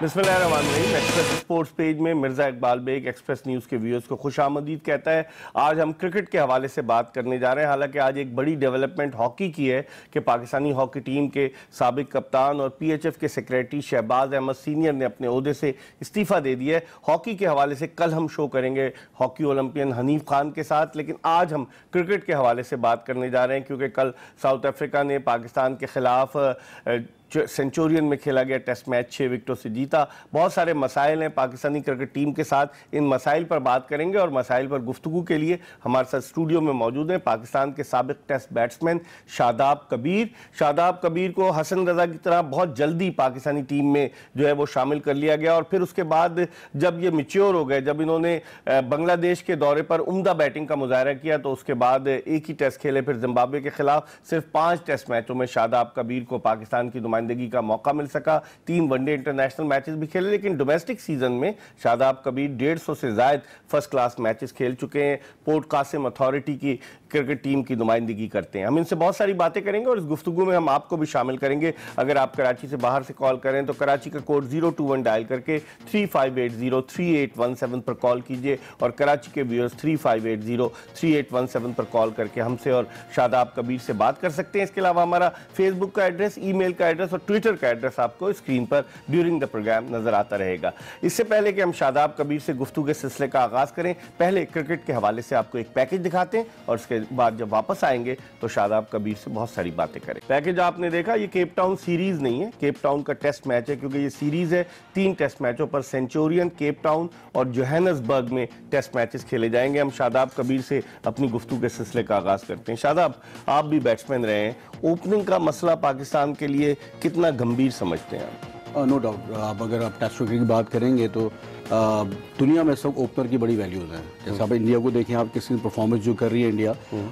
बिस्मिल्लाहिर्रहमानिर्रहीम। Express Sports page में Mirza Iqbal Baig Express News के व्यूअर्स को खुशामदीद कहता है। आज हम क्रिकेट के हवाले से बात करने जा रहे हैं। हालांकि आज एक बड़ी डेवलपमेंट हॉकी की है कि पाकिस्तानी हॉकी टीम के साबिक कप्तान और PHF के सेक्रेटरी शहबाज अहमद सीनियर ने अपने ओहदे से इस्तीफ़ा दे दिया है। हॉकी के हवाले से कल हम शो करेंगे हॉकी ओलंपियन हनीफ खान के साथ, लेकिन आज हम क्रिकेट के हवाले से बात करने जा रहे हैं क्योंकि कल साउथ अफ्रीका ने पाकिस्तान के खिलाफ सेंचुरियन में खेला गया टेस्ट मैच 6 विकेटों से जीता। बहुत सारे मसाइल हैं पाकिस्तानी क्रिकेट टीम के साथ, इन मसाइल पर बात करेंगे और मसाइल पर गुफ्तगू के लिए हमारे साथ स्टूडियो में मौजूद हैं पाकिस्तान के साबिक टेस्ट बैट्समैन शादाब कबीर। शादाब कबीर को हसन रजा की तरह बहुत जल्दी पाकिस्तानी टीम में जो है वो शामिल कर लिया गया और फिर उसके बाद जब ये मैच्योर हो गए, जब इन्होंने बांग्लादेश के दौरे पर उम्दा बैटिंग का मुजाहरा किया तो उसके बाद एक ही टेस्ट खेले, फिर जिम्बाब्वे के खिलाफ सिर्फ 5 टेस्ट मैचों में शादाब कबीर को पाकिस्तान की नुमाइंदगी का मौका मिल सका। 3 वनडे इंटरनेशनल मैचेस भी खेले, लेकिन डोमेस्टिक सीजन में शादाब कबीर 150 से ज्यादा फर्स्ट क्लास मैचेस खेल चुके हैं। पोर्ट कासिम अथॉरिटी की क्रिकेट टीम की नुमाइंदगी करते हैं। हम इनसे बहुत सारी बातें करेंगे और इस गुफ्तगू में हम आपको भी शामिल करेंगे। अगर आप कराची से बाहर से कॉल करें तो कराची का कोड 021 डायल करके 3580-3817 पर कॉल कीजिए और कराची के व्यूअर्स 3580-3817 पर कॉल करके हमसे और शादाब कबीर से बात कर सकते हैं। इसके अलावा हमारा फेसबुक का एड्रेस, ईमेल का एड्रेस और ट्विटर का एड्रेस आपको स्क्रीन पर ड्यूरिंग द प्रोग्राम नजर आता रहेगा। इससे पहले कि हम शादाब कबीर से गुफ्तगू के सिलसिले का आगाज करें, पहले क्रिकेट के हवाले से आपको एक पैकेज दिखाते हैं और उसके बाद जब वापस आएंगे तो शादाब कबीर से बहुत सारी बातें करें। पैकेज आपने देखा, ये केप टाउन सीरीज नहीं है, केप टाउन का टेस्ट मैच है क्योंकि ये सीरीज है। 3 टेस्ट मैचों पर सेंचुरियन, केप टाउन और जोहान्सबर्ग में टेस्ट मैचेस खेले जाएंगे। हम शादाब कबीर से अपनी गुफ्तगू के सिलसिले का आगाज करते हैं। शादाब, आप भी बैट्समैन रहे हैं, ओपनिंग का मसला पाकिस्तान के लिए कितना गंभीर समझते हैं आप? नो डाउट, आप अगर आप टेस्ट क्रिकेट की बात करेंगे तो दुनिया में सब ओपनर की बड़ी वैल्यूज हैं। जैसे आप इंडिया को देखें, आप किसी परफॉर्मेंस जो कर रही है इंडिया,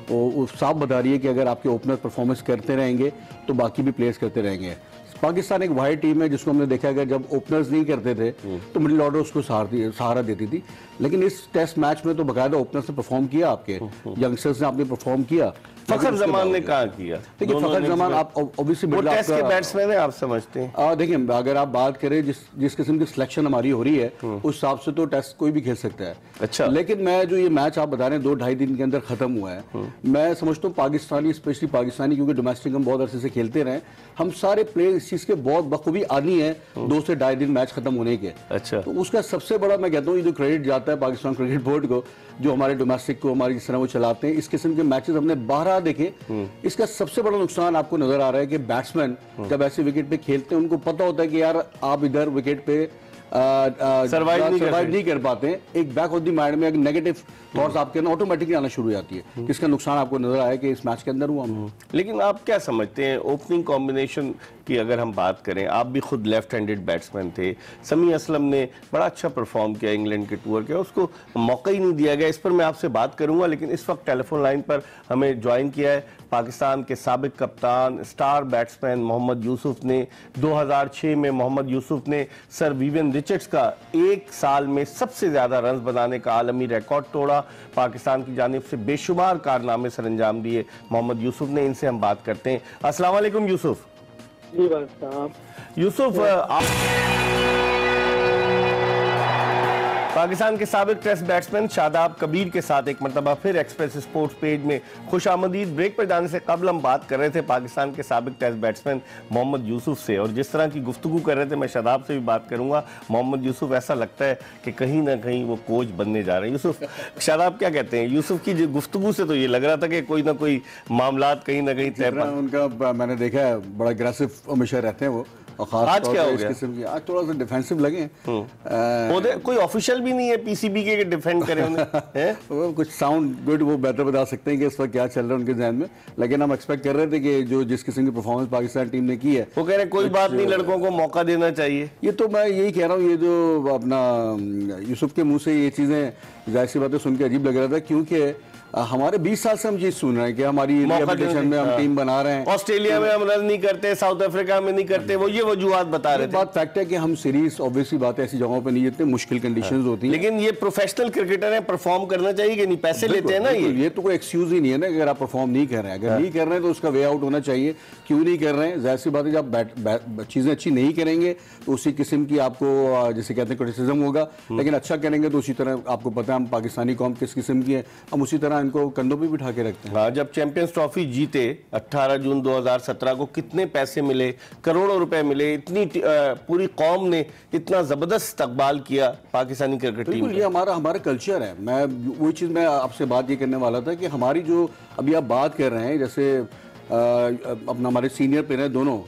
वो साफ बता रही है कि अगर आपके ओपनर परफॉर्मेंस करते रहेंगे तो बाकी भी प्लेयर्स करते रहेंगे। पाकिस्तान एक वाइड टीम है जिसको हमने देखा है जब ओपनर्स नहीं करते थे तो मिडिल ऑर्डर उसको सहारा देती थी, लेकिन इस टेस्ट मैच में तो बाकायदा ओपनर्स ने परफॉर्म किया, आपके यंगस्टर्स ने आपने परफॉर्म किया। फखर जमान ने कहा किया, देखिए फखर जमान आप ऑब्वियसली टेस्ट के बैट्समैन है, आप समझते हैं। देखिए अगर आप बात करें जिस किस्म की सिलेक्शन हमारी हो रही है उस हिसाब से तो टेस्ट कोई भी खेल सकता है। अच्छा, लेकिन मैं जो ये मैच आप बता रहे हैं 2-2.5 दिन के अंदर खत्म हुआ है, मैं समझता हूँ पाकिस्तानी, स्पेशली पाकिस्तानी, क्योंकि डोमेस्टिक हम बहुत अरसे से खेलते रहे, हम सारे प्लेयर इस चीज के बहुत बखूबी आदी हैं 2 से 2.5 दिन मैच खत्म होने के। अच्छा, तो उसका सबसे बड़ा मैं कहता हूँ ये जो क्रेडिट जाता है पाकिस्तान क्रिकेट बोर्ड को, जो हमारे डोमेस्टिक को हमारी जिस तरह वो चलाते हैं। इस किस्म के मैचेस हमने 12 देखे। इसका सबसे बड़ा नुकसान आपको नजर आ रहा है कि बैट्समैन जब ऐसे विकेट पे खेलते हैं उनको पता होता है कि यार आप इधर विकेट पे सर्वाइव नहीं कर पाते। एक बैक ऑफ द माइंड में एक नेगेटिव थॉट्स आपके ना ऑटोमेटिकली आना शुरू हो जाती है, जिसका नुकसान आपको नजर आया कि इस मैच के अंदर हुआ। लेकिन आप क्या समझते हैं ओपनिंग कॉम्बिनेशन की अगर हम बात करें, आप भी खुद लेफ्ट हैंडेड बैट्समैन थे, समी असलम ने बड़ा अच्छा परफॉर्म किया इंग्लैंड के टूर के, उसको मौका ही नहीं दिया गया। इस पर मैं आपसे बात करूंगा, लेकिन इस वक्त टेलीफोन लाइन पर हमें ज्वाइन किया है पाकिस्तान के साबिक कप्तान स्टार बैट्समैन मोहम्मद यूसुफ ने। 2006 में मोहम्मद यूसुफ ने सर विवियन रिचर्ड्स का एक साल में सबसे ज्यादा रन बनाने का आलमी रिकॉर्ड तोड़ा। पाकिस्तान की जानिब से बेशुमार कारनामे सर अंजाम दिए मोहम्मद यूसुफ ने। इनसे हम बात करते हैं। अस्सलाम वालेकुम यूसुफ। जी साहब। यूसुफ, पाकिस्तान के साबिक टेस्ट बैट्समैन शादाब कबीर के साथ एक मरतबा फिर एक्सप्रेस स्पोर्ट्स पेज में खुशामदीद। ब्रेक पर जाने से कबल हम बात कर रहे थे पाकिस्तान के साबिक टेस्ट बैट्समैन मोहम्मद यूसुफ से, और जिस तरह की गुफ्तगू कर रहे थे मैं शादाब से भी बात करूंगा। मोहम्मद यूसुफ ऐसा लगता है कि कहीं ना कहीं वो कोच बनने जा रहे हैं। यूसुफ, शादाब क्या कहते हैं? यूसुफ की गुफ्तगू से तो ये लग रहा था कि कोई ना कोई मामलात कहीं ना कहीं तय। उनका मैंने देखा है बड़ा एग्रेसिव हमेशा रहते हैं वो, और आज क्या हो गया? आज थोड़ा सा डिफेंसिव लगे। कोई ऑफिशियल भी नहीं है पीसीबी के डिफेंड करे उन्हें। कुछ साउंड गुड, वो बेहतर बता सकते हैं कि इस वक्त क्या चल रहा है उनके ज़हन में, लेकिन हम एक्सपेक्ट कर रहे थे कि जो जिस किस्म की परफॉर्मेंस पाकिस्तान टीम ने की है, वो कह रहे हैं कोई बात नहीं, लड़कों को मौका देना चाहिए। ये तो मैं यही कह रहा हूँ, ये जो अपना यूसुफ के मुंह से ये चीज़ें जाहिर सी बातें सुन के अजीब लग रहा था, क्योंकि हमारे 20 साल से हम ये सुन रहे हैं कि हमारी रिहैबिलिटेशन में हम टीम बना रहे हैं। ऑस्ट्रेलिया में हम रन नहीं करते, साउथ अफ्रीका में नहीं करते, वो ये वजूहत बता रहे थे। बात फैक्ट है कि हम सीरीज ऑब्वियसली बात है ऐसी जगहों पे नहीं जीतते, मुश्किल कंडीशंस होती हैं। लेकिन ये प्रोफेशनल क्रिकेटर है, परफॉर्म करना चाहिए कि नहीं? पैसे लेते हैं ना ये तो कोई एक्सक्यूज ही नहीं है ना। अगर आप परफॉर्म नहीं कर रहे हैं, अगर नहीं कर रहे हैं तो उसका वे आउट होना चाहिए। क्यों नहीं कर रहे हैं? जाहिर सी बात है जब चीजें अच्छी नहीं करेंगे तो उसी किस्म की आपको जैसे कहते हैं क्रिटिसिज्म होगा, लेकिन अच्छा करेंगे तो उसी तरह आपको पता है हम पाकिस्तानी कौम किस किस्म की है, हम उसी तरह इनको कंधों पे बिठा के रखते हैं। हाँ, जब चैंपियंस ट्रॉफी जीते 18 जून 2017 को, कितने पैसे मिले, करोड़ों रुपए मिले, इतनी पूरी कौम ने इतना जबरदस्त इस्तकबाल किया पाकिस्तानी क्रिकेट टीम। ये हमारा कल्चर है। मैं वही चीज़ मैं आपसे बात ये करने वाला था कि हमारी जो अभी आप बात कर रहे हैं, जैसे अपना हमारे सीनियर प्लेयर हैं दोनों,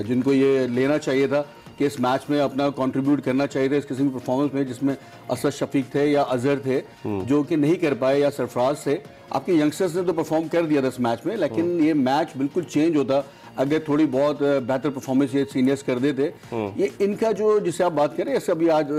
जिनको ये लेना चाहिए था कि इस मैच में अपना कंट्रीब्यूट करना चाहिए था इस किस्म की परफॉर्मेंस में, जिसमें असद शफीक थे या अजहर थे जो कि नहीं कर पाए, या सरफराज थे। आपके यंगस्टर्स ने तो परफॉर्म कर दिया था इस मैच में, लेकिन ये मैच बिल्कुल चेंज होता अगर थोड़ी बहुत बेहतर परफॉर्मेंस ये सीनियर्स कर देते। ये इनका जो जिसे आप बात करें, जैसे अभी आज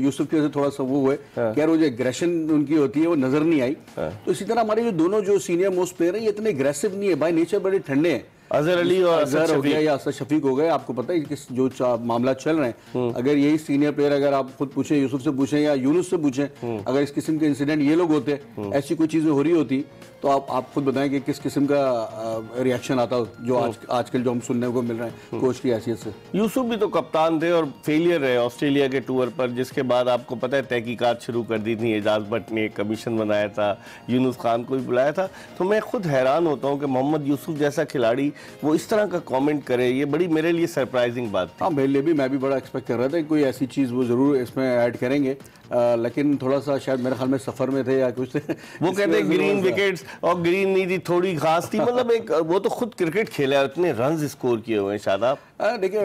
यूसुफ के थोड़ा सा वो हुए क्या वो जो एग्रेशन उनकी होती है वो नजर नहीं आई। तो इसी तरह हमारे जो दोनों जो सीनियर मोस्ट प्लेयर हैं ये इतने एग्रेसिव नहीं है, बाय नेचर बड़े ठंडे हैं। अजहर अली और अजहर हो गया या असद शफीक हो गए, आपको पता है कि जो मामला चल रहे हैं, अगर यही सीनियर प्लेयर अगर आप खुद पूछें, यूसुफ से पूछें या यूनुस से पूछें, अगर इस किस्म के इंसिडेंट ये लोग होते, ऐसी कोई चीजें हो रही होती, तो आप खुद बताएं कि किस किस्म का रिएक्शन आता जो आजकल जो हम सुनने को मिल रहे हैं कोच की हैसियत से। यूसुफ भी तो कप्तान थे और फेलियर रहे ऑस्ट्रेलिया के टूर पर, जिसके बाद आपको पता है तहकीकात शुरू कर दी थी, एजाज भट्ट ने एक कमीशन बनाया था, यूनुस खान को भी बुलाया था। तो मैं खुद हैरान होता हूँ कि मोहम्मद यूसुफ जैसा खिलाड़ी वो इस तरह का कमेंट करे, ये बड़ी मेरे लिए सरप्राइजिंग बात थी। हाँ, मेरे लिए भी, मैं भी बड़ा एक्सपेक्ट कर रहा था कि कोई ऐसी चीज़ वो ज़रूर इसमें ऐड करेंगे, लेकिन थोड़ा सा शायद मेरे ख्याल में सफ़र में थे या कुछ वो कहते हैं ग्रीन विकेट्स, और ग्रीन नहीं थी, थोड़ी घास थी, मतलब एक वो तो खुद क्रिकेट खेला है, इतने रन स्कोर किए हुए हैं। शादाब, देखिए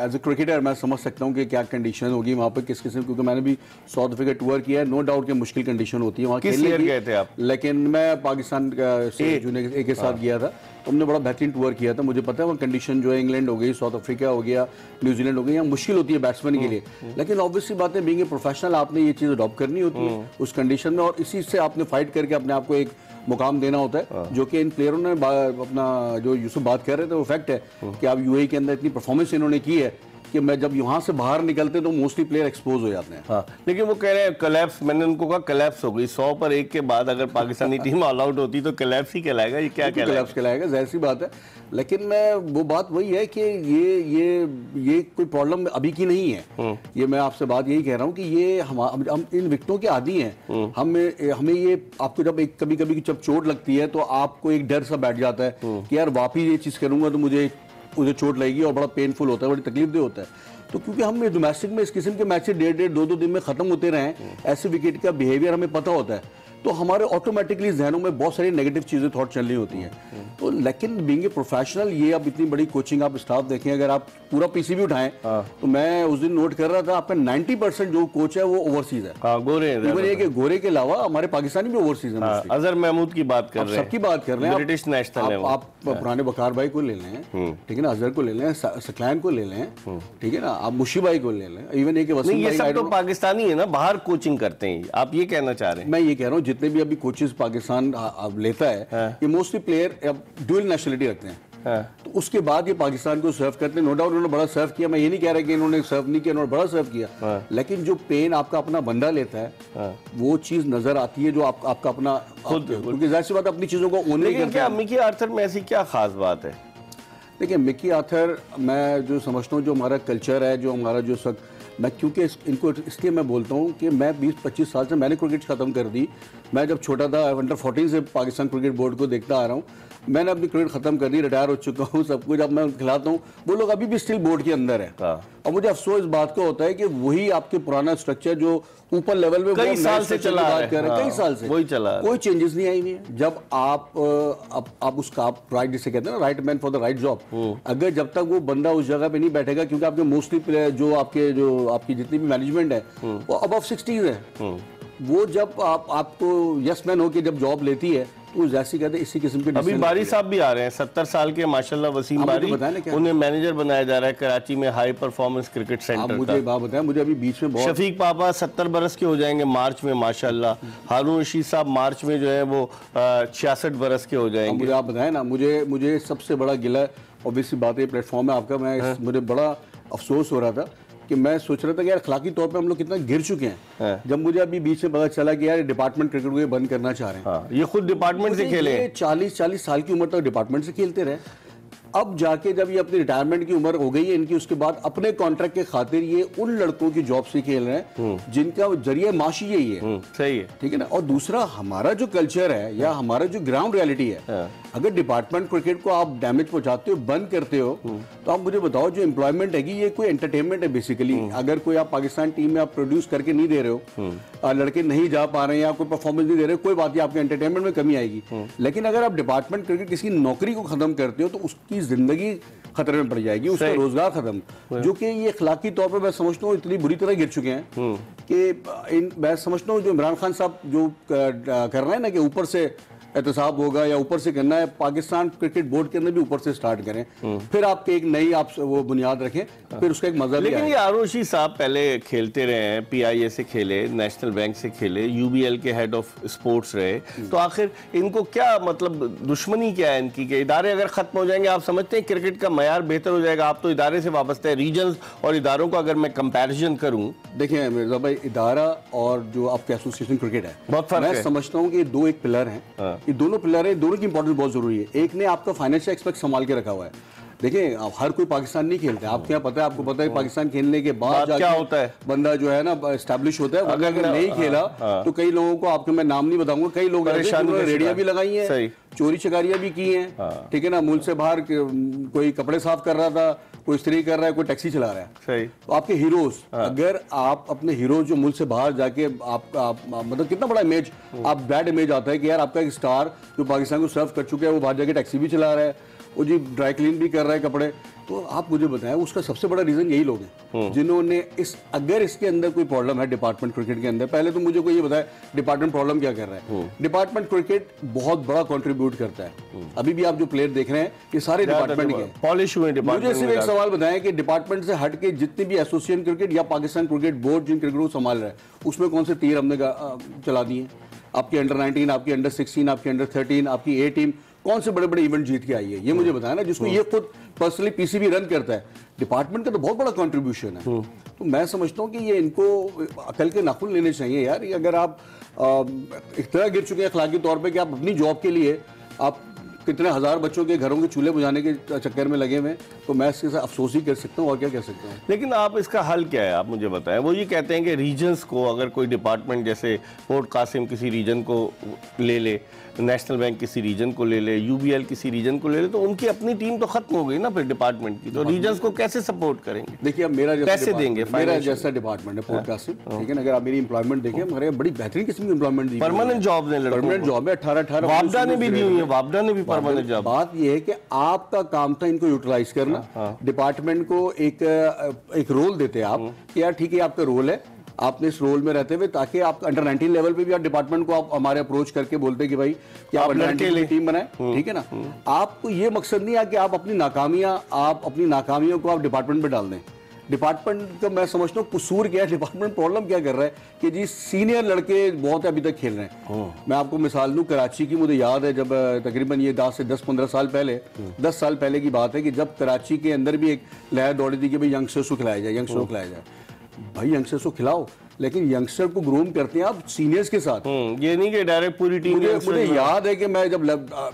एज ए क्रिकेटर मैं समझ सकता हूँ कि क्या कंडीशन होगी वहाँ पर, किस किस्म, क्योंकि मैंने भी साउथ अफ्रीका टूर किया है। नो डाउट कि मुश्किल कंडीशन होती है वहाँ। किस ईयर गए थे आप? लेकिन मैं पाकिस्तान जूनियर के साथ गया था, हमने बड़ा बेहतरीन टूर किया था। मुझे पता है वो कंडीशन जो है इंग्लैंड हो गई, साउथ अफ्रीका हो गया, न्यूजीलैंड हो गई, यहाँ मुश्किल होती है बैट्समैन के लिए। लेकिन ऑब्वियसली बात है, बीइंग ए प्रोफेशनल आपने ये चीज़ अडॉप्ट करनी होती है उस कंडीशन में, और इसी से आपने फाइट करके अपने आप को एक मुकाम देना होता है, जो कि इन प्लेयरों ने अपना जो यूसुफ बात कर रहे थे वो फैक्ट है कि आप यूएई के अंदर इतनी परफॉर्मेंस इन्होंने की है कि मैं जब यहाँ से बाहर निकलते तो मोस्टली प्लेयर एक्सपोज हो जाते हैं। हाँ, लेकिन वो कह रहे हैं कलेप्स, मैंने उनको कहा कलेप्स हो गई 100 पर 1 के बाद अगर पाकिस्तानी टीम ऑल आउट होती तो कलेप्स ही कहलाएगा। ये क्या कलेप्स कहलाएगा, जाहिर सी बात है। लेकिन मैं वो बात वही है कि ये कोई प्रॉब्लम अभी की नहीं है। ये मैं आपसे बात यही कह रहा हूँ कि ये हम इन विकेटों के आदी हैं। हमें ये आपको जब एक कभी कभी जब चोट लगती है तो आपको एक डर सा बैठ जाता है कि यार वापिस ये चीज़ करूंगा तो मुझे चोट लगेगी, और बड़ा पेनफुल होता है, बड़ी तकलीफ होता है। तो क्योंकि हम डोमेस्टिक में इस किस्म के मैचेस 1.5 2 दिन में खत्म होते रहे, ऐसे विकेट का बिहेवियर हमें पता होता है, तो हमारे ऑटोमेटिकली जहनों में बहुत सारी नेगेटिव चीजें थॉट चल रही होती हैं। तो लेकिन बीइंग ए प्रोफेशनल, ये अब इतनी बड़ी कोचिंग आप स्टाफ देखें, अगर आप पूरा पीसीबी उठाएं तो मैं उस दिन नोट कर रहा था आपका 90% जो कोच है वो ओवरसीज है। हाँ, गोरे हैं। इवन ये कि गोरे के अलावा हमारे पाकिस्तानी भी ओवरसीज हैं। अजहर महमूद की बात कर रहे हैं, सबकी बात कर रहे हैं, ब्रिटिश नेशनल है। आप पुराने बकार भाई को ले लें, ठीक है ना, अजहर को ले लें, सकलैन को ले लें, ठीक है ना, आप मुशी भाई को ले लें, इवन एक वसीम भाई, ये सब तो पाकिस्तानी है ना, बाहर कोचिंग करते हैं, आप ये कहना चाह रहे हैं? मैं ये कह रहा हूँ जितने भी अभी कोचेस पाकिस्तान लेता है, ये मोस्टली प्लेयर ड्यूअल नेशनलिटी रखते हैं। तो उसके बाद ये पाकिस्तान को सर्व करते हैं। नो डाउट उन्होंने बड़ा सर्व किया, मैं ये नहीं कह रहा कि इन्होंने सर्व नहीं किया, इन्होंने बड़ा सर्व किया, लेकिन जो पेन आपका अपना बंदा लेता है वो चीज नजर आती है जो आपका अपना खुद, क्योंकि जाहिर सी बात अपनी चीजों को ओन नहीं करता। मिकी आर्थर में ऐसी क्या खास बात है? देखिए, मिकी आर्थर मैं जो समझता हूँ, जो हमारा कल्चर है, जो हमारा जो सब, मैं क्योंकि इनको इसलिए मैं बोलता हूँ कि मैं 20-25 साल से मैंने क्रिकेट ख़त्म कर दी। मैं जब छोटा था अंडर 14 से पाकिस्तान क्रिकेट बोर्ड को देखता आ रहा हूँ, मैंने अपनी क्रिकेट खत्म कर दी, रिटायर हो चुका हूँ, सब कुछ अब मैं खिलाता हूँ, वो लोग अभी भी स्टिल बोर्ड के अंदर है। और मुझे अफसोस इस बात का होता है कि वही आपके पुराना स्ट्रक्चर जो ऊपर लेवल में कई साल से चला बात कर रहे हैं, कई साल से वही चला, कोई चेंजेस नहीं आई हुई है। जब आप उसका आप राइट जिसे कहते हैं ना, right man for the right job, अगर जब तक वो बंदा उस जगह पे नहीं बैठेगा, क्योंकि आपके मोस्टली जो आपकी जितनी भी मैनेजमेंट है वो अबव 60s है, वो जब आपको यस मैन होकर जब जॉब लेती है वो जैसी कहते हैं इसी किस्म के अभी बारी साहब भी आ रहे हैं, 70 साल के माशाल्लाह वसीम बारी, उन्हें मैनेजर बनाया जा रहा है कराची में हाई परफॉर्मेंस क्रिकेट सेंटर का। मुझे बात बताएं, मुझे अभी बीच में बहुत शफीक पापा 70 बरस के हो जाएंगे मार्च में माशाल्लाह, हारून रशीद साहब मार्च में जो है वो 66 बरस के हो जाएंगे। मुझे आप बताएं ना, मुझे सबसे बड़ा गिला ऑब्वियसली बात है प्लेटफॉर्म है आपका, मुझे बड़ा अफसोस हो रहा था कि मैं सोच रहा था कि यार अखलाकी तौर पे हम लोग कितना गिर चुके हैं। जब मुझे अभी बीच में पता चला कि यार डिपार्टमेंट क्रिकेट को ये बंद करना चाह रहे हैं। ये खुद डिपार्टमेंट से खेले, 40 साल की उम्र तक डिपार्टमेंट से खेलते रहे। अब जाके जब ये अपनी रिटायरमेंट की उम्र हो गई है इनकी, उसके बाद अपने कॉन्ट्रैक्ट के खातिर ये उन लड़कों की जॉब से खेल रहे हैं जिनका जरिए माशी यही है। सही है, ठीक है ना। और दूसरा हमारा जो कल्चर है या हमारा जो ग्राउंड रियलिटी है, अगर डिपार्टमेंट क्रिकेट को आप डैमेज पहुंचाते हो, बंद करते हो, तो आप मुझे बताओ जो एम्प्लॉयमेंट है ये कोई एंटरटेनमेंट है बेसिकली। अगर कोई आप पाकिस्तान टीम में आप प्रोड्यूस करके नहीं दे रहे हो, लड़के नहीं जा पा रहे हैं या कोई परफॉर्मेंस नहीं दे रहे, कोई बात नहीं, आपके एंटरटेनमेंट में कमी आएगी। लेकिन अगर आप डिपार्टमेंट क्रिकेट किसी नौकरी को खत्म करते हो तो उसकी जिंदगी खतरे में पड़ जाएगी, उसका रोजगार खत्म, जो कि ये अखलाकी तौर पर मैं समझता हूँ इतनी बुरी तरह गिर चुके हैं कि मैं समझता हूँ जो इमरान खान साहब जो कर रहे हैं ना कि ऊपर से एहतसाब होगा या ऊपर से करना है, पाकिस्तान क्रिकेट बोर्ड के अंदर भी ऊपर से स्टार्ट करें, फिर आपके एक नई आप वो बुनियाद रखें, फिर उसका एक मजा। लेकिन ये आरोशी साहब पहले खेलते रहे हैं, PIA से खेले, नेशनल बैंक से खेले, UBL के हेड ऑफ स्पोर्ट्स रहे, तो आखिर इनको क्या मतलब दुश्मनी क्या है इनकी कि इदारे अगर खत्म हो जाएंगे, आप समझते हैं क्रिकेट का मयार बेहतर हो जाएगा? आप तो इदारे से वाबस्ते हैं, रीजन्स और इदारों का अगर मैं कंपैरिजन करूं, देखिए मिर्जा भाई, इदारा और जो आपके एसोसिएशन क्रिकेट है बहुत फर्क है। मैं समझता हूँ कि दो एक पिलर हैं, ये दोनों पिलर है, दोनों की इंपॉर्टेंस बहुत जरूरी है। एक ने आपका फाइनेंशियल एस्पेक्ट संभाल के रखा हुआ है। देखिए हर कोई पाकिस्तान नहीं खेलता है, आपको यहाँ पता है, आपको पता है पाकिस्तान खेलने के बाद क्या होता है, बंदा जो है ना एस्टैब्लिश होता है। अगर नहीं खेला तो कई लोगों को, आपको मैं नाम नहीं बताऊंगा, कई लोग रेडिया भी लगाई है, चोरी चकारियां भी की हैं, ठीक है ना। मुल्क से बाहर कोई कपड़े साफ कर रहा था, कोई स्त्री कर रहा है, कोई टैक्सी चला रहा है। सही। तो आपके हीरोज, अगर आप अपने हीरोज जो मुल्क से बाहर जाके आप मतलब कितना बड़ा इमेज, आप बैड इमेज आता है कि यार आपका एक स्टार जो पाकिस्तान को सर्व कर चुका है वो बाहर जाके टैक्सी भी चला रहा है, वो जी ड्राई क्लीन भी कर रहा है कपड़े। तो आप मुझे बताएं उसका सबसे बड़ा रीजन यही लोग हैं जिन्होंने अगर इसके अंदर कोई प्रॉब्लम है डिपार्टमेंट क्रिकेट के अंदर, पहले तो मुझे कोई ये बताए डिपार्टमेंट प्रॉब्लम क्या कर रहा है। डिपार्टमेंट क्रिकेट बहुत बड़ा कंट्रीब्यूट करता है। अभी भी आप जो प्लेयर देख रहे हैं ये सारे डिपार्टमेंट के पॉलिश हुए। मुझे सिर्फ एक सवाल बताएं कि डिपार्टमेंट से हट के जितने भी एसोसिएशन क्रिकेट या पाकिस्तान क्रिकेट बोर्ड जिन क्रिकेट को संभाल रहा है उसमें कौन से तीर हमने चला दिए? आपकी अंडर 19, आपकी अंडर 16, आपकी अंडर 13, आपकी A टीम कौन से बड़े बड़े इवेंट जीत के आई है, ये मुझे बताया ना, जिसको ये खुद पर्सनली PCB रन करता है। डिपार्टमेंट का तो बहुत बड़ा कंट्रीब्यूशन है। तो मैं समझता हूँ कि ये इनको अकल के नाखून लेने चाहिए यार। ये अगर आप एक तरह गिर चुके हैं अखलाकी तौर पे कि आप अपनी जॉब के लिए आप कितने हजार बच्चों के घरों के चूल्हे बुझाने के चक्कर में लगे हुए, तो मैं इसके साथ अफसोस ही कर सकता हूँ और क्या कह सकता हूँ। लेकिन आप इसका हल क्या है, आप मुझे बताएं। वो ये कहते हैं कि रीजन्स को, अगर कोई डिपार्टमेंट जैसे पोर्ट कासिम किसी रीजन को ले ले, नेशनल बैंक किसी रीजन को ले ले, UBL किसी रीजन को ले ले, तो उनकी अपनी टीम तो खत्म हो गई ना फिर डिपार्टमेंट की, तो रीजन्स को कैसे सपोर्ट करेंगे? देखिए अब मेरा कैसे देंगे? मेरा जैसा डिपार्टमेंट है पोर्ट कासिम, ठीक है ना, अगर आप मेरी एम्प्लॉयमेंट देखें, हमारे बड़ी बेहतरीन किस्म की एम्प्लॉयमेंट दी, परमानेंट जॉब ने, परमानेंट जॉब है, 18 वापडा ने भी दी हुई है, वापडा ने भी परमानेंट जॉब। बात ये है कि आपका काम था इनको यूटिलाइज करना। डिपार्टमेंट को एक रोल देते हैं आप कि यार ठीक है आपका रोल है, आपने इस रोल में रहते हुए, ताकि आप अंडर 19 लेवल पे भी आप डिपार्टमेंट को आप हमारे अप्रोच करके बोलते हैं कि भाई क्या आप अंडर 19 की टीम बनाए, ठीक है ना। आपको ये मकसद नहीं है कि आप अपनी नाकामियों को आप डिपार्टमेंट में डाल दें। डिपार्टमेंट का मैं समझता हूँ कसूर क्या है, डिपार्टमेंट प्रॉब्लम क्या कर रहा है कि जी सीनियर लड़के बहुत अभी तक खेल रहे हैं। मैं आपको मिसाल दूं, कराची की मुझे याद है जब तकरीबन ये 10 साल पहले 10 साल पहले की बात है कि जब कराची के अंदर भी एक लहर दौड़ी थी कि भाई यंगस्टर्स को खिलाया जाए, भाई यंगस्टर्स को खिलाओ, लेकिन यंगस्टर को ग्रूम करते हैं आप सीनियर्स के साथ, ये नहीं कि डायरेक्ट पूरी टीम। मुझे याद है कि मैं जब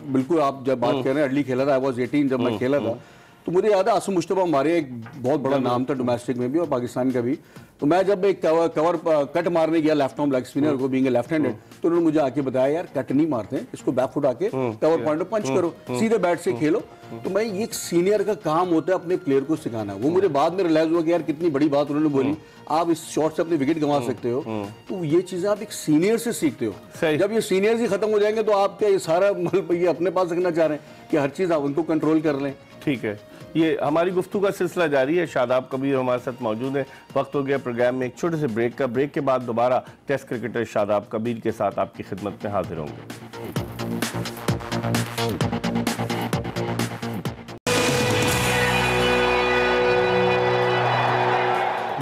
बिल्कुल आप जब बात कर रहे हैं अर्ली खेला था, आई वाज 18 जब मैं खेला था, तो मुझे याद है आसम मुश्तबा हमारे एक बहुत बड़ा नाम था डोमेस्टिक में भी और पाकिस्तान का भी। तो मैं जब एक कवर कट मारने गया लेफ्ट आर्म लेग स्पिनर को, बीइंग लेफ्ट हैंडेड, तो उन्होंने मुझे आके बताया यार कट नहीं मारते हैं, इसको बैक फुट आके कवर पॉइंट पंच करो, सीधे बैट से खेलो। तो मैं ये एक सीनियर का काम होता है अपने प्लेयर को सिखाना। वो मुझे बाद में रियलाइज हुआ कि यार कितनी बड़ी बात उन्होंने बोली, आप इस शॉट से अपनी विकेट गंवा सकते हो। तो ये चीजें आप एक सीनियर से सीखते हो। जब ये सीनियर्स ही खत्म हो जाएंगे तो आप क्या ये सारा मतलब ये अपने पास रखना चाह रहे हैं कि हर चीज आप उनको कंट्रोल कर लें? ठीक है, ये हमारी गुफ्तगू का सिलसिला जारी है। शादाब कबीर हमारे साथ मौजूद है। वक्त हो गया प्रोग्राम में एक छोटे से ब्रेक का। ब्रेक के बाद दोबारा टेस्ट क्रिकेटर शादाब कबीर के साथ आपकी खिदमत में हाजिर होंगे।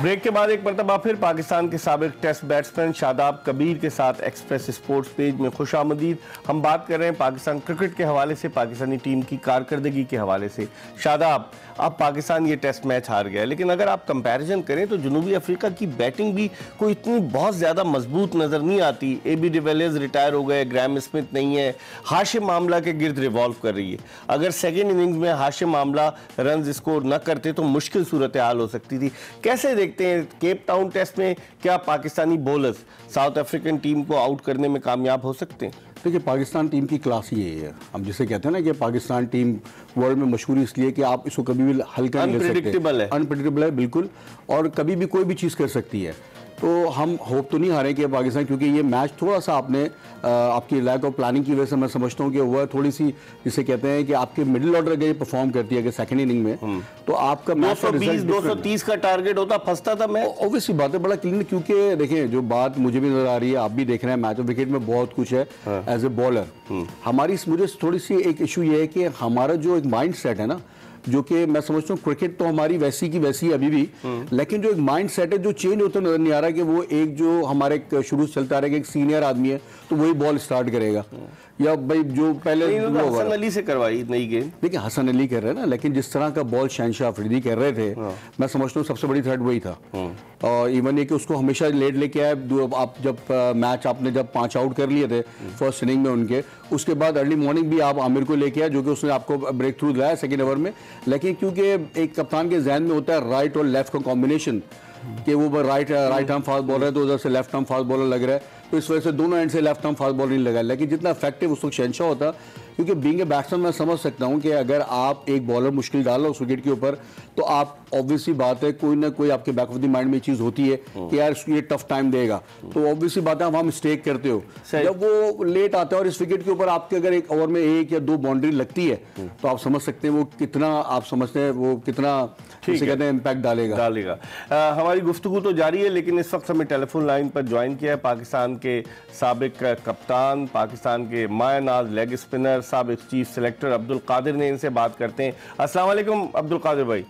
ब्रेक के बाद एक मरतबा फिर पाकिस्तान के साबिक टेस्ट बैट्समैन शादाब कबीर के साथ एक्सप्रेस स्पोर्ट्स पेज में खुशामदीद। हम बात कर रहे हैं पाकिस्तान क्रिकेट के हवाले से, पाकिस्तानी टीम की कारकर्दगी के हवाले से। शादाब, अब पाकिस्तान ये टेस्ट मैच हार गया, लेकिन अगर आप कंपैरिजन करें तो जनूबी अफ्रीका की बैटिंग भी कोई इतनी बहुत ज़्यादा मजबूत नज़र नहीं आती। AB डिविलियर्स रिटायर हो गए, ग्राहम स्मिथ नहीं है, हाशिम आमला के गिर्द रिवॉल्व कर रही है। अगर सेकेंड इनिंग्स में हाशिम आमला रन स्कोर न करते तो मुश्किल सूरत हाल हो सकती थी। कैसे देखते हैं केप टाउन टेस्ट में, क्या Pakistani bowlers south African team को आउट करने में कामयाब हो सकते हैं? देखिए, पाकिस्तान टीम की क्लास ही यही है। हम जिसे कहते हैं ना कि पाकिस्तान टीम वर्ल्ड में मशहूर इसलिए कि आप इसको कभी भी हल्का नहीं ले सकते। अनप्रेडिक्टेबल है बिल्कुल, और कभी भी कोई भी चीज़ कर सकती है। तो हम होप तो नहीं हारे कि पाकिस्तान, क्योंकि ये मैच थोड़ा सा आपने आपकी लैक ऑफ प्लानिंग की वजह से मैं समझता हूँ कि वह थोड़ी सी जिसे कहते हैं कि आपके मिडिल ऑर्डर अगर ये परफॉर्म करती है कि सेकंड इनिंग में, तो आपका मैच 230 का टारगेट होता, फंसता था मैं। ऑब्वियसली बात है, बड़ा क्लीन, क्योंकि देखिए जो बात मुझे भी नजर आ रही है, आप भी देख रहे हैं, मैच ऑफ विकेट में बहुत कुछ है। एज ए बॉलर हमारी मुझे थोड़ी सी एक इशू ये है कि हमारा जो एक माइंड सेट है ना, जो कि मैं समझता हूँ क्रिकेट तो हमारी वैसी की वैसी अभी भी, लेकिन जो एक माइंड सेट है जो चेंज होता नजर नहीं आ रहा कि वो एक जो हमारे शुरू से चलता आ रहा है कि एक सीनियर आदमी है तो वही बॉल स्टार्ट करेगा, या भाई जो पहले हसन अली से करवाई नई गेंद। देखिए हसन अली कर रहे हैं ना, लेकिन जिस तरह का बॉल शहनशाह अफरीदी कर रहे थे, मैं समझता हूँ सबसे बड़ी थ्रेट वही था। और इवन ये कि उसको हमेशा लेट लेके आए। आप जब मैच आपने जब 5 आउट कर लिए थे फर्स्ट इनिंग में उनके, उसके बाद अर्ली मॉर्निंग भी आप आमिर को लेके आए, जो कि उसने आपको ब्रेक थ्रू दिलाया सेकेंड ओवर में। लेकिन क्योंकि एक कप्तान के जहन में होता है राइट और लेफ्ट का कॉम्बिनेशन, कि वो राइट आर्म फास्ट बॉलर है तो उधर से लेफ्ट आर्म फास्ट बॉलर लग रहा है, तो इस वजह से दोनों एंड से लेफ्ट आर्म फास्ट बॉलर नहीं लगा। लेकिन जितना इफेक्टिव उस वक्त शहनशाह होता, क्योंकि बीइंग ए बैट्समैन मैं समझ सकता हूं कि अगर आप एक बॉलर मुश्किल डाल रहे उस विकेट के ऊपर, तो आप ऑब्वियसली बात है कोई ना कोई आपके बैक ऑफ द माइंड में चीज़ होती है कि यार इसको ये टफ टाइम देगा, तो ऑब्वियसली बात है वहाँ मिस्टेक करते हो। जब वो लेट आता है और इस विकेट के ऊपर आपके अगर एक ओवर में 1 या 2 बाउंड्री लगती है, तो आप समझ सकते हैं वो कितना, आप समझते हैं वो कितना कहते हैं इम्पैक्ट डालेगा। हमारी गुफ्तगू तो जारी है, लेकिन इस वक्त हमें टेलीफोन लाइन पर ज्वाइन किया है पाकिस्तान के साबिक कप्तान, पाकिस्तान के मायनाज लेग स्पिनर, साबिक चीफ सेलेक्टर अब्दुल कादिर ने। इनसे बात करते हैं। अस्सलाम वालेकुम अब्दुल कादिर भाई।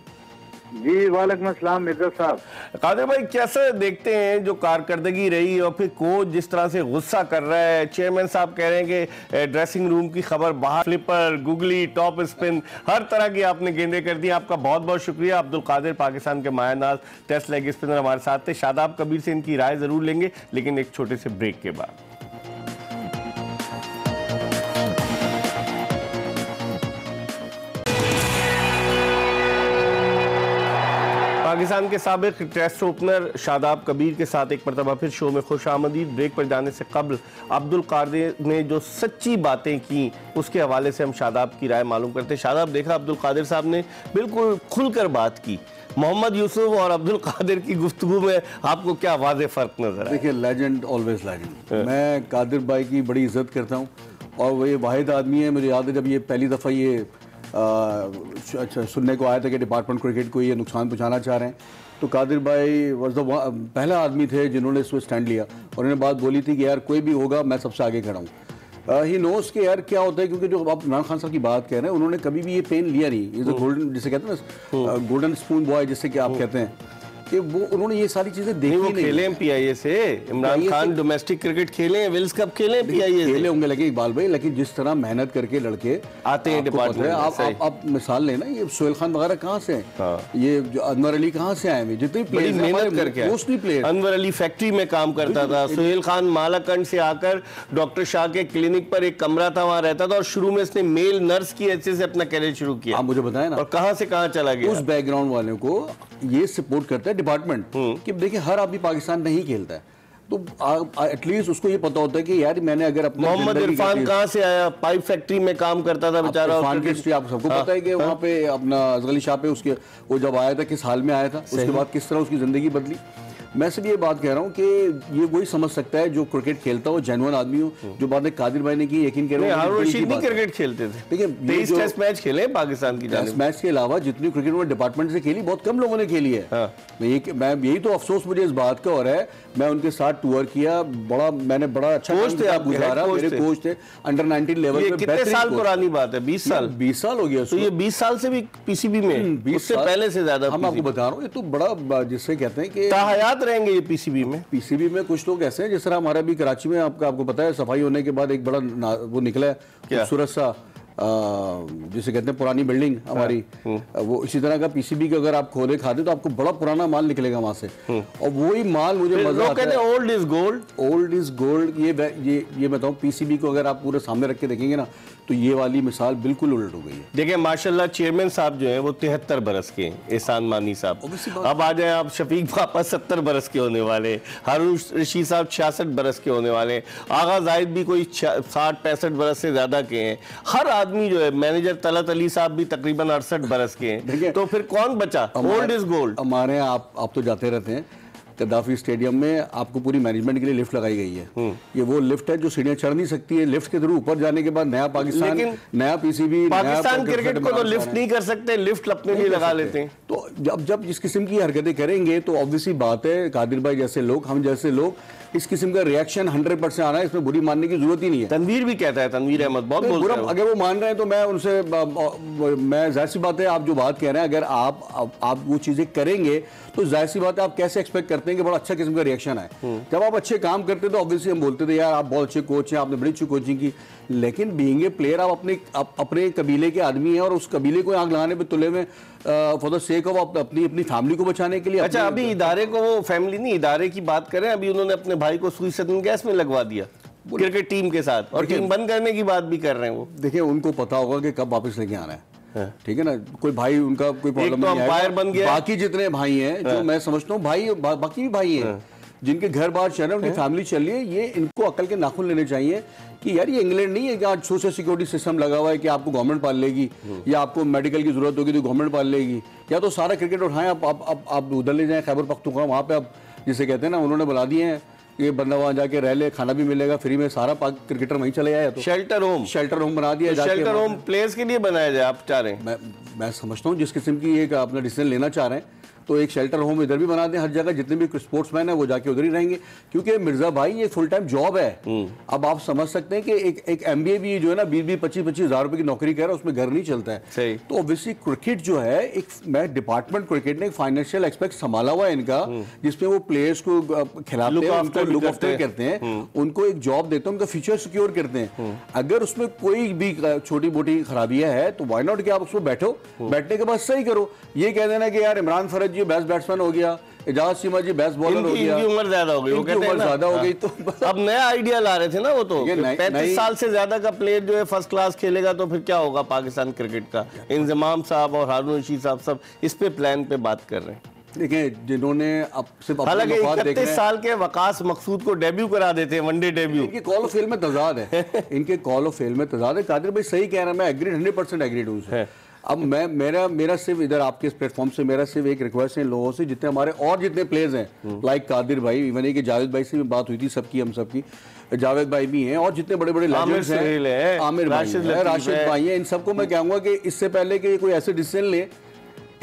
जी वालेकुम अस्सलाम मिर्जा साहब। कादिर भाई, कैसे देखते हैं जो कारकर्दगी रही और फिर कोच जिस तरह से गुस्सा कर रहा है? चेयरमैन साहब कह रहे हैं कि ड्रेसिंग रूम की खबर बाहर, फ्लिपर, गुगली, टॉप स्पिन, हर तरह की आपने गेंदें कर दी। आपका बहुत बहुत शुक्रिया। अब्दुल कादिर पाकिस्तान के मायनाज टेस्ट लेग स्पिनर हमारे साथ थे। शादाब कबीर से इनकी राय जरूर लेंगे, लेकिन एक छोटे से ब्रेक के बाद। पाकिस्तान के साबिक टेस्ट ओपनर शादाब कबीर के साथ एक मरतबा फिर शो में खुशामदीद। ब्रेक पर जाने से कबल अब्दुल कादिर ने जो सच्ची बातें की उसके हवाले से हम शादाब की राय मालूम करते हैं। शादाब, देखा अब्दुल कादिर साहब ने बिल्कुल खुलकर बात की। मोहम्मद यूसुफ और अब्दुल कादिर की गुफ्तगू में आपको क्या वाज़ेह फ़र्क नजर आया? देखिए, लेजेंड ऑलवेज लेजेंड। मैं कादिर भाई की बड़ी इज्जत करता हूँ, और वो ये वाहिद आदमी है, मुझे याद है जब ये पहली दफ़ा ये अच्छा सुनने को आया था कि डिपार्टमेंट क्रिकेट को ये नुकसान पहुंचाना चाह रहे हैं, तो कादिर भाई वॉज द पहला आदमी थे जिन्होंने इस पर स्टैंड लिया, और उन्होंने बात बोली थी कि यार कोई भी होगा मैं सबसे आगे खड़ा हूँ। ही नोस के यार क्या होता है, क्योंकि जो आप इमरान खान साहब की बात कह रहे हैं, उन्होंने कभी भी ये पेन लिया नहीं। इज गोल्डन, जिसे कहते हैं ना गोल्डन स्पून बॉय, जिससे कि आप कहते हैं कि वो उन्होंने ये सारी चीजें देखी नहीं। खेले PIA से इमरान खान डोमेस्टिक क्रिकेट खेले, विल्स कप खेले, PIA खेले होंगे, लेकिन इकबाल भाई, लेकिन जिस तरह मेहनत करके लड़के आते हैं डिपार्टमेंट, आप मिसाल लेना, ये सोहेल खान वगैरह कहाँ से हैं, ये जो अनवर अली कहाँ से आए हैं, जितनी बड़ी मेहनत करके mostly player. Anwar Ali factory में काम करता था, सोहेल खान मालाकंड से आकर डॉक्टर शाह के क्लिनिक पर एक कमरा था वहाँ रहता था, और शुरू में इसने मेल नर्स की हैसियत से अपना कैरियर शुरू किया। आप मुझे बताएं ना, और कहाँ से कहाँ चला गया। उस बैकग्राउंड वालों को ये सपोर्ट करता है डिपार्टमेंट, कि देखिए हर आदमी पाकिस्तान नहीं खेलता है, तो एटलीस्ट उसको ये पता होता है कि यार मैंने अगर अपने मोहम्मद इरफान कहाँ से आया, पाइप फैक्ट्री में काम करता था बेचारा। इरफान की हिस्ट्री आप सबको पता है कि वहाँ पे अपना अजगली शाह पे उसके वो जब आया था किस हाल में आया था, उसके बाद किस तरह उसकी जिंदगी बदली। मैं सिर्फ ये बात कह रहा हूँ कि ये वही समझ सकता है जो क्रिकेट खेलता हो, जेन्युइन आदमी हो। जो बातें कादिर भाई ने की, यकीन करो हारून रशीद भी क्रिकेट खेलते थे। देखिए 23 टेस्ट मैच खेले पाकिस्तान की जानिब। टेस्ट मैच के अलावा जितनी क्रिकेट उन्होंने डिपार्टमेंट से खेली, बहुत कम लोगों ने खेली है। हाँ। मैं यही तो अफसोस मुझे इस बात का हो रहा है। मैं उनके साथ टूर किया, मैंने बड़ा अच्छा कोच थे आप, गुजारा। मेरे कोच थे अंडर 19 लेवल पे। कितने साल पुरानी बात है? 20 साल। 20 साल हो गया। तो ये 20 साल से भी पीसीबी में, 20 उससे साल पहले से ज्यादा हम आपको बता रहा हूँ। ये तो बड़ा जिससे कहते हैं कि ताहयात रहेंगे ये पीसीबी में। पीसीबी में कुछ लोग ऐसे हैं, जिस तरह हमारा भी कराची में आपको पता है, सफाई होने के बाद एक बड़ा वो निकला है खूबसूरत सा, जिसे कहते हैं पुरानी बिल्डिंग हमारी, वो इसी तरह का पीसीबी का अगर आप खोले खाते तो आपको बड़ा पुराना माल निकलेगा वहां से। और वही माल मुझे मजा आता है। Old is gold, old is gold. ये बताऊं, पीसीबी को अगर आप पूरे सामने रख के देखेंगे ना, तो ये वाली मिसाल बिल्कुल उल्ट हो गई है। देखिए माशाल्लाह चेयरमैन साहब जो हैं वो 73 बरस के हैं, एहसान मानी साहब। अब आ जाए आप, शफीक पापा 70 बरस के होने वाले, हारून रशीद साहब 66 बरस के होने वाले, आगा जाहिद भी कोई 60-65 बरस से ज्यादा के हैं। हर आदमी जो है, मैनेजर तलत अली साहब भी तकरीबन 68 बरस के हैं। तो फिर कौन बचा? Old is gold. हमारे आप तो जाते रहते हैं कद्दाफी स्टेडियम में, आपको पूरी मैनेजमेंट के लिए लिफ्ट लगाई गई है। ये वो लिफ्ट है जो सीढ़ियां चढ़ नहीं सकती है। लिफ्ट के थ्रू ऊपर जाने के बाद नया पाकिस्तान, नया पीसीबी, पाकिस्तान क्रिकेट को तो लिफ्ट नहीं कर सकते, लिफ्ट अपने लिए लगा लेते हैं। तो जब इस किस्म की हरकतें करेंगे तो ऑब्वियसली बात है, कादिर भाई जैसे लोग, हम जैसे लोग, इस किस्म का रिएक्शन 100% आना है। इसमें बुरी मानने की जरूरत ही नहीं है। तनवीर भी कहता है, तनवीर अहमद बहुत बोलता है। अगर वो मान रहे हैं तो मैं उनसे, मैं जाहिर सी बात है, आप जो बात कह रहे हैं, अगर आप वो चीजें करेंगे तो जाहिर सी बात है आप कैसे एक्सपेक्ट करते हैं कि बड़ा अच्छा किस्म का रिएक्शन आए। जब आप अच्छे काम करते तो ऑब्वियसली हम बोलते थे यार आप बहुत अच्छे कोच हैं, आपने बड़ी अच्छी कोचिंग की। लेकिन बीइंग ए प्लेयर आप अपने कबीले के आदमी हैं और उस कबीले को आग लगाने पे तुले में फॉर द सेक ऑफ अपनी फैमिली को बचाने के लिए। अच्छा, अभी इदारे को, वो फैमिली नहीं, इदारे की बात करें, अभी उन्होंने अपने भाई को सुई सदन गैस में लगवा दिया क्रिकेट टीम के साथ, और टीम बंद करने की बात भी कर रहे हैं वो। देखिए उनको पता होगा कि कब वापस लेके आना है। ठीक है ना, कोई भाई उनका कोई प्रॉब्लम नहीं है। बन गया। बाकी जितने भाई हैं, जो मैं समझता हूँ भाई, बाकी भी भाई हैं जिनके घर बाहर चल रहे हैं, उनकी फैमिली चल रही है, ये इनको अकल के नाखून लेने चाहिए कि यार ये इंग्लैंड नहीं है कि आज सोशल सिक्योरिटी सिस्टम लगा हुआ है कि आपको गवर्नमेंट पाल लेगी, या आपको मेडिकल की जरूरत होगी तो गवर्नमेंट पाल लेगी, या तो सारा क्रिकेट उठाएं आप उधर ले जाएं खैबर पख्तूनख्वा, वहाँ पे आप जिसे कहते हैं ना, उन्होंने बुला दिए हैं ये बंदा वहाँ जाके रह ले, खाना भी मिलेगा फ्री में, सारा क्रिकेटर वहीं चले जाए। तो शेल्टर होम बना दिया, शेल्टर होम प्लेयर्स के लिए बनाया जाए। आप चाह रहे हैं, मैं समझता हूँ जिस किस्म की एक अपना डिसीजन लेना चाह रहे हैं तो एक शेल्टर होम इधर भी बना दें, हर जगह जितने भी स्पोर्ट्समैन है वो जाके उधर ही रहेंगे, क्योंकि मिर्जा भाई ये फुल टाइम जॉब है। अब आप समझ सकते हैं कि एक MBA भी जो है ना 20-25 हज़ार रुपए की नौकरी कर रहा है, उसमें घर नहीं चलता है। सही। तो ऑब्वियसली क्रिकेट जो है, एक मैं डिपार्टमेंट क्रिकेट ने एक फाइनेंशियल एस्पेक्ट संभाला हुआ है इनका, जिसमें वो प्लेयर्स को खिलाते हैं, उनको लुक आफ्टर करते हैं, उनको एक जॉब देते हैं, उनका फ्यूचर सिक्योर करते हैं। अगर उसमें कोई भी छोटी मोटी खराबियां है तो व्हाई नॉट कि आप उसमें बैठो, बैठने के बाद सही करो। ये कह देना कि यार इमरान फरज जी बेस्ट बैट्समैन हो गया, एजाज सीमा जी बेस्ट बॉलर हो गया, इनकी उम्र ज्यादा हो गई, वो कहते हैं ना, ज्यादा हो गई, तो अब नया आइडिया ला रहे थे ना वो तो 35 साल से ज्यादा का प्लेयर जो है फर्स्ट क्लास खेलेगा तो फिर क्या होगा पाकिस्तान क्रिकेट का। इंजमाम साहब और हारून रशीद साहब सब इस पे प्लान पे बात कर रहे हैं। देखिए जिन्होंने अब सिर्फ हालांकि 31 साल के वकास मकसूद को डेब्यू करा देते हैं, वनडे डेब्यू। इनके कॉल ऑफ फेल में तजाद है, इनके कॉल ऑफ फेल में तजाद है। कादिर भाई सही कह रहा है, मैं एग्रीड 100% एग्रीड हूँ। अब मेरा सिर्फ इधर आपके इस प्लेटफॉर्म से मेरा सिर्फ एक रिक्वेस्ट है लोगों से, जितने हमारे और जितने प्लेयर्स हैं, लाइक कादिर भाई, इवन एक जावेद भाई से भी बात हुई थी, सबकी हम सबकी, जावेद भाई भी हैं, और जितने बड़े बड़े लेजेंड्स हैं, आमिर भाई हैं, राशिद भाई हैं, इन सबको मैं कहूँगा कि इससे पहले कि कोई ऐसे डिसीजन ले,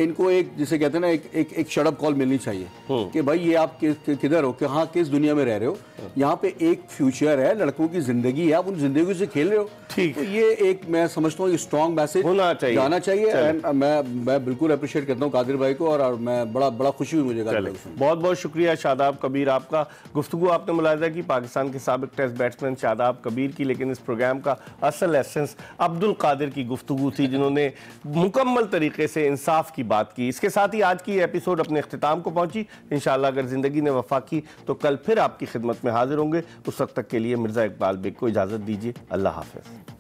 इनको एक जिसे कहते हैं ना एक शट अप कॉल मिलनी चाहिए कि भाई ये आप किधर हो, कहाँ किस दुनिया में रह रहे हो, यहाँ पे एक फ्यूचर है, लड़कों की जिंदगी है, आप उन जिंदगी से खेल रहे हो। ठीक, तो ये एक मैं समझता हूँ स्ट्रॉन्ग मैसेज होना चाहिए, जाना चाहिए। एंड मैं बिल्कुल अप्रिशिएट करता हूँ कादिर भाई को, और मैं बड़ा खुशी हुई मुझे। बहुत बहुत शुक्रिया शादाब कबीर आपका। गुफ्तगू आपने मुलाहिजा की पाकिस्तान के साबिक टेस्ट बैट्समैन शादाब कबीर की, लेकिन इस प्रोग्राम का असल एसेंस अब्दुल कादिर की गुफ्तगू थी, जिन्होंने मुकम्मल तरीके से इंसाफ की बात की। इसके साथ ही आज की एपिसोड अपने इख्तिताम को पहुंची। इंशाअल्लाह अगर जिंदगी ने वफा की तो कल फिर आपकी खिदमत में हाजिर होंगे। उस वक्त तक के लिए मिर्जा इकबाल बेग को इजाजत दीजिए। अल्लाह हाफिज।